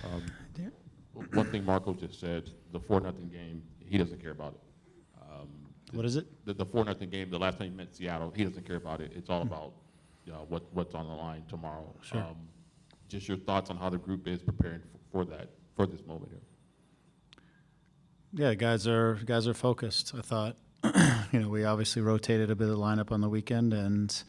Um, One thing Marco just said, the 4-0 game, he doesn't care about it. What is it? The 4-0 game, the last time he met Seattle, he doesn't care about it. It's all about what's on the line tomorrow. Sure. Just your thoughts on how the group is preparing for this moment here. Yeah, guys are focused. I thought, we obviously rotated a bit of the lineup on the weekend, and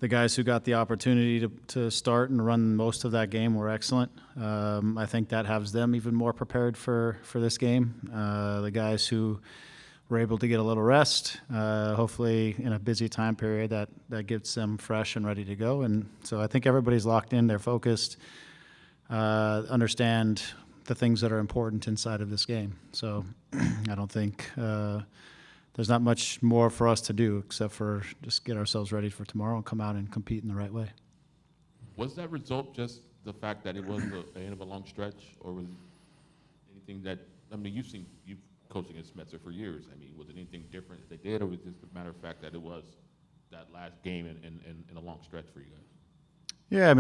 the guys who got the opportunity to start and run most of that game were excellent. I think that has them even more prepared for this game. The guys who were able to get a little rest, hopefully in a busy time period, that gets them fresh and ready to go. And so I think everybody's locked in, they're focused, understand the things that are important inside of this game. So I don't think there's not much more for us to do except for just get ourselves ready for tomorrow and come out and compete in the right way. Was that result just the fact that it was the end of a long stretch, or was anything that, you've coached against Metzer for years. Was it anything different that they did, or was it just a matter of fact that it was that last game in a long stretch for you guys? Yeah,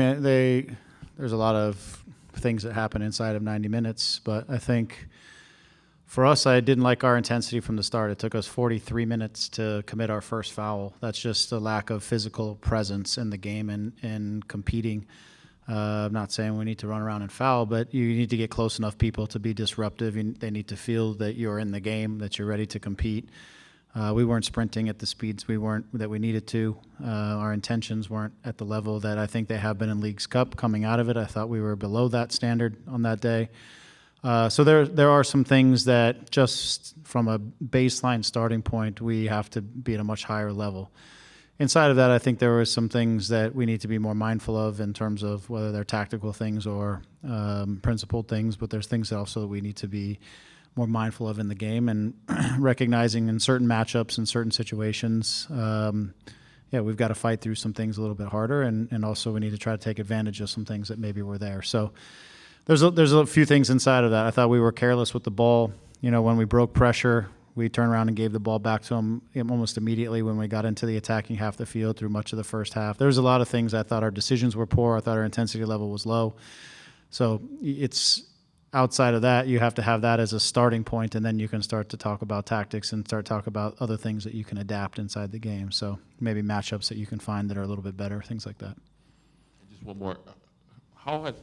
there's a lot of things that happen inside of 90 minutes, but I think for us, I didn't like our intensity from the start. It took us 43 minutes to commit our first foul. That's just a lack of physical presence in the game and competing. I'm not saying we need to run around and foul, but you need to get close enough people to be disruptive. They need to feel that you're in the game, that you're ready to compete. We weren't sprinting at the speeds that we needed to. Our intentions weren't at the level that I think they have been in Leagues Cup coming out of it. I thought we were below that standard on that day. So there are some things that just from a baseline starting point, we have to be at a much higher level. Inside of that, I think there were some things that we need to be more mindful of in terms of whether they're tactical things or principled things, but there's things also that we need to be more mindful of in the game and recognizing in certain matchups and certain situations, we've got to fight through some things a little bit harder, and also we need to try to take advantage of some things that maybe were there. So there's a few things inside of that. I thought we were careless with the ball. When we broke pressure, we turned around and gave the ball back to them almost immediately when we got into the attacking half of the field through much of the first half. There's a lot of things I thought our decisions were poor. I thought our intensity level was low. So it's outside of that, you have to have that as a starting point, and then you can start to talk about tactics and start talk about other things that you can adapt inside the game. So maybe matchups that you can find that are a little bit better, things like that. And just one more. How has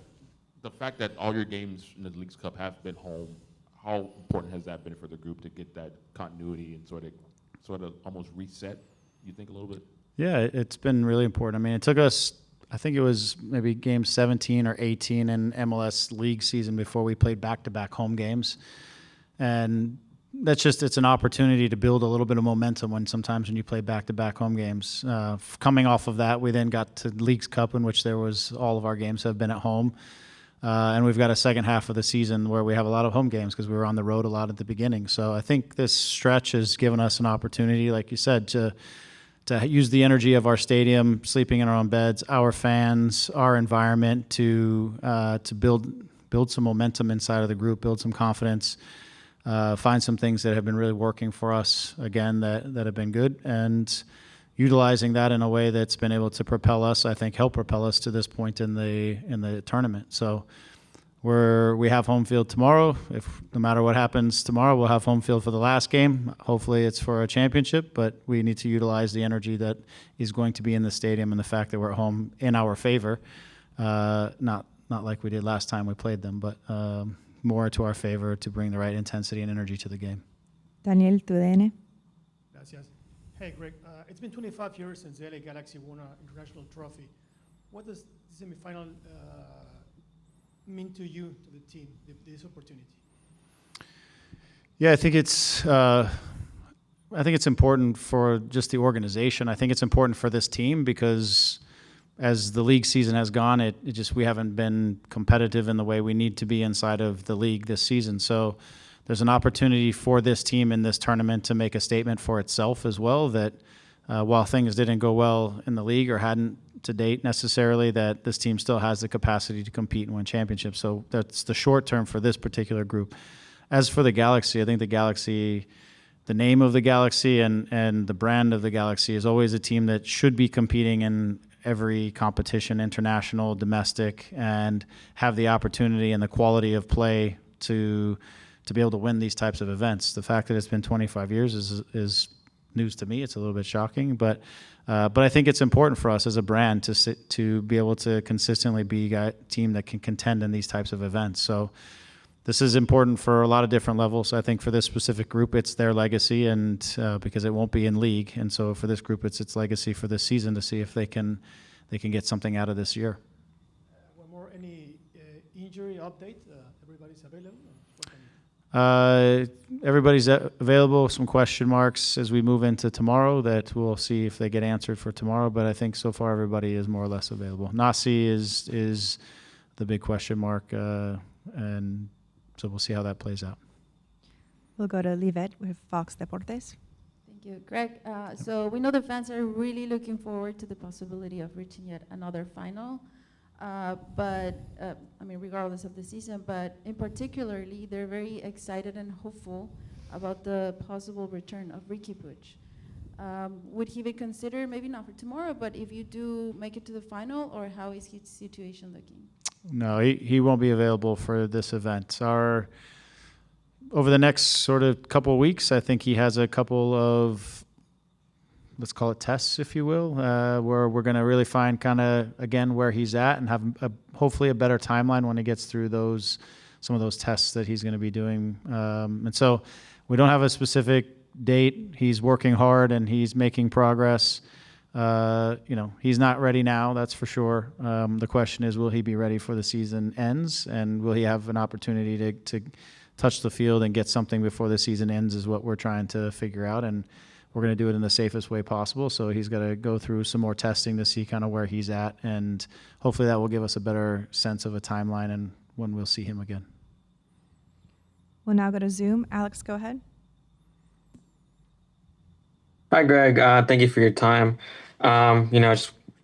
the fact that all your games in the Leagues Cup have been home, how important has that been for the group to get that continuity and sort of almost reset, you think, a little bit? Yeah, it's been really important. It took us, I think it was maybe game 17 or 18 in MLS league season before we played back-to-back home games. And it's an opportunity to build a little bit of momentum when you play back-to-back home games. Coming off of that, we then got to Leagues Cup, in which all of our games have been at home. And we've got a second half of the season where we have a lot of home games because we were on the road a lot at the beginning. So I think this stretch has given us an opportunity, like you said, to use the energy of our stadium, sleeping in our own beds, our fans, our environment to build some momentum inside of the group, build some confidence, find some things that have been really working for us, again, that have been good, and utilizing that in a way that's been able to propel us, I think, help propel us to this point in the tournament. So we have home field tomorrow. No matter what happens tomorrow, we'll have home field for the last game. Hopefully it's for a championship, but we need to utilize the energy that is going to be in the stadium and the fact that we're at home in our favor. Not like we did last time we played them, but more to our favor to bring the right intensity and energy to the game. Daniel, TUDN. Gracias. Hey, Greg, it's been 25 years since the LA Galaxy won an international trophy. What does the semifinal mean to you, to the team, this opportunity? Yeah, I think it's important for just the organization. I think it's important for this team because as the league season has gone, we haven't been competitive in the way we need to be inside of the league this season. So there's an opportunity for this team in this tournament to make a statement for itself as well, that while things didn't go well in the league or hadn't to date necessarily, that this team still has the capacity to compete and win championships. So that's the short term for this particular group. As for the Galaxy, I think the name of the Galaxy and the brand of the Galaxy is always a team that should be competing every competition, international, domestic, and have the opportunity and the quality of play to be able to win these types of events. The fact that it's been 25 years is news to me. It's a little bit shocking, but I think it's important for us as a brand to be able to consistently be a team that can contend in these types of events. So this is important for a lot of different levels. I think for this specific group, it's their legacy, and because it won't be in league, and so for this group, it's its legacy for this season to see if they can get something out of this year. One more, any injury update? Everybody's available? Everybody's available. Some question marks as we move into tomorrow that we'll see if they get answered for tomorrow. But I think so far everybody is more or less available. Nasi is the big question mark, and so we'll see how that plays out. We'll go to Livet with Fox Deportes. Thank you, Greg. So we know the fans are really looking forward to the possibility of reaching yet another final. But I mean, regardless of the season, but in particularly, they're very excited and hopeful about the possible return of Ricky Puig. Would he be considered, maybe not for tomorrow, but if you do make it to the final, or how is his situation looking? No, he won't be available for this event. Over the next sort of couple of weeks, I think he has a couple of, let's call it tests, if you will, where we're going to really find kind of, again, where he's at and have hopefully a better timeline when he gets through some of those tests that he's going to be doing. And so we don't have a specific date. He's working hard and he's making progress. He's not ready now, that's for sure. The question is, will he be ready for the season ends, and will he have an opportunity to touch the field and get something before the season ends is what we're trying to figure out. And we're going to do it in the safest way possible. So he's got to go through some more testing to see kind of where he's at. And hopefully that will give us a better sense of a timeline and when we'll see him again. We'll now go to Zoom. Alex, go ahead. Hi, Greg. Thank you for your time.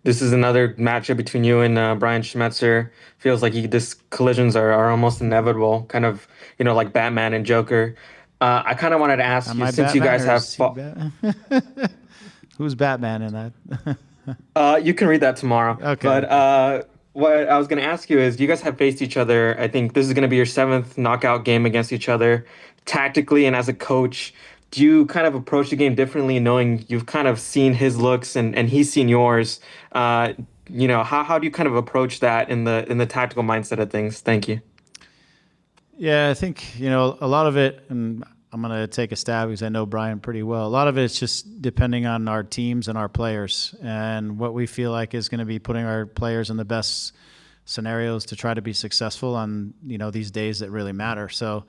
This is another matchup between you and Brian Schmetzer. Feels like these collisions are almost inevitable, kind of, like Batman and Joker. I kind of wanted to ask you, since you guys have... Who's Batman in that? You can read that tomorrow. Okay. But what I was going to ask you is, you guys have faced each other. I think this is going to be your 7th knockout game against each other. Tactically and as a coach, do you kind of approach the game differently, knowing you've kind of seen his looks and he's seen yours? How do you kind of approach that in the tactical mindset of things? Thank you. Yeah, I think, a lot of it, and I'm going to take a stab because I know Brian pretty well. A lot of it's just depending on our teams and our players and what we feel like is going to be putting our players in the best scenarios to try to be successful on, these days that really matter. So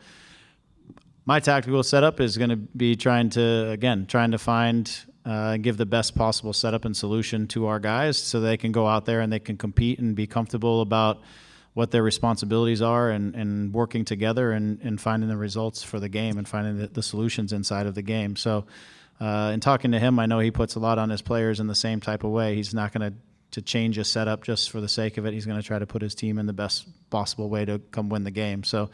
my tactical setup is going to be trying to find and give the best possible setup and solution to our guys so they can go out there and they can compete and be comfortable about what their responsibilities are and working together and finding the results for the game and finding the solutions inside of the game. So in talking to him, I know he puts a lot on his players in the same type of way. He's not going to change a setup just for the sake of it. He's going to try to put his team in the best possible way to come win the game. So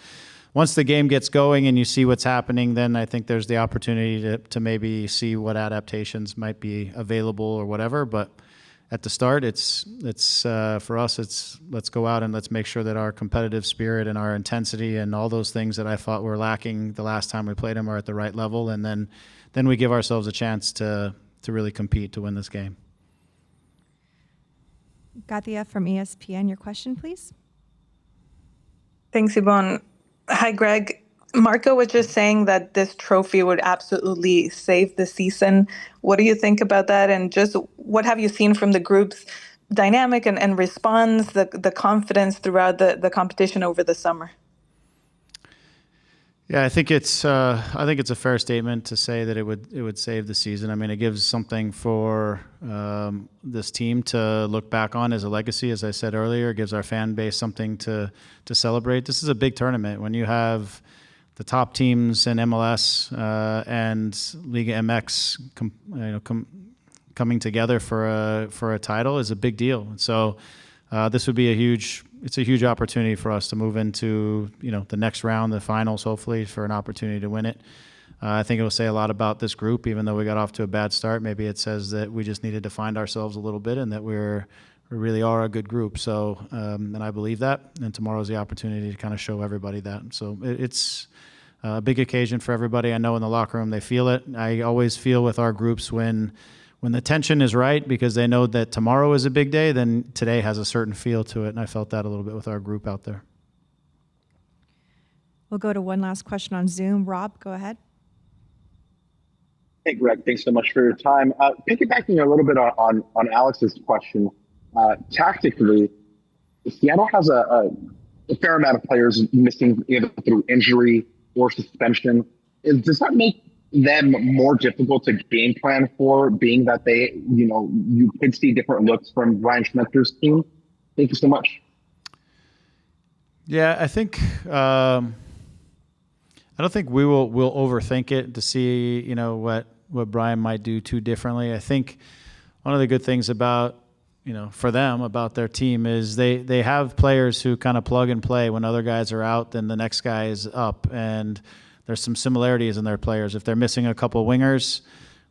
once the game gets going and you see what's happening, then I think there's the opportunity to maybe see what adaptations might be available or whatever. But at the start, it's for us, it's let's go out and let's make sure that our competitive spirit and our intensity and all those things that I thought were lacking the last time we played them are at the right level, and then we give ourselves a chance to really compete to win this game. Katia from ESPN, your question, please. Thanks, Yvonne. Hi, Greg. Marco was just saying that this trophy would absolutely save the season. What do you think about that? And just what have you seen from the group's dynamic and response, the confidence throughout the competition over the summer? Yeah, I think it's a fair statement to say that it would save the season. I mean, it gives something for this team to look back on as a legacy. As I said earlier, it gives our fan base something to celebrate. This is a big tournament. When you have the top teams in MLS and Liga MX coming together for a title is a big deal. So this would be it's a huge opportunity for us to move into the next round, the finals, hopefully, for an opportunity to win it. I think it'll say a lot about this group, even though we got off to a bad start. Maybe it says that we just needed to find ourselves a little bit and that we really are a good group. So, and I believe that. And tomorrow's the opportunity to kind of show everybody that. So it's a big occasion for everybody. I know in the locker room they feel it. I always feel with our groups when the tension is right, because they know that tomorrow is a big day, then today has a certain feel to it. And I felt that a little bit with our group out there. We'll go to one last question on Zoom. Rob, go ahead. Hey, Greg, thanks so much for your time. Piggybacking a little bit on Alex's question, tactically, Seattle has a fair amount of players missing either through injury or suspension. Does that make them more difficult to game plan for, being that you could see different looks from Brian Schmetzer's team? Thank you so much. Yeah, I think I don't think we'll overthink it to see what Brian might do too differently. I think one of the good things about for them, about their team, is they have players who kind of plug and play. When other guys are out, then the next guy is up, and there's some similarities in their players. If they're missing a couple wingers,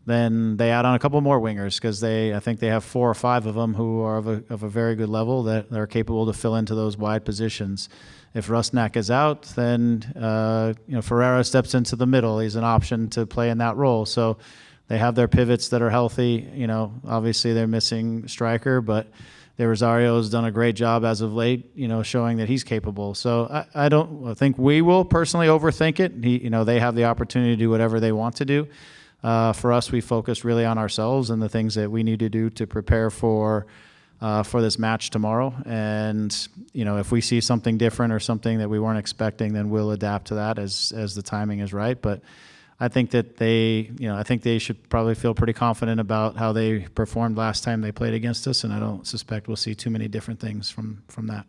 then they add on a couple more wingers, because I think they have 4 or 5 of them who are of a very good level that are capable to fill into those wide positions. If Rusnak is out, then Ferreira steps into the middle. He's an option to play in that role. So they have their pivots that are healthy. Obviously they're missing striker, but De Rosario's done a great job as of late, showing that he's capable. So I don't think we will personally overthink it. They have the opportunity to do whatever they want to do. For us, we focus really on ourselves and the things that we need to do to prepare for this match tomorrow. And if we see something different or something that we weren't expecting, then we'll adapt to that as the timing is right. But I think that they should probably feel pretty confident about how they performed last time they played against us, and I don't suspect we'll see too many different things from that.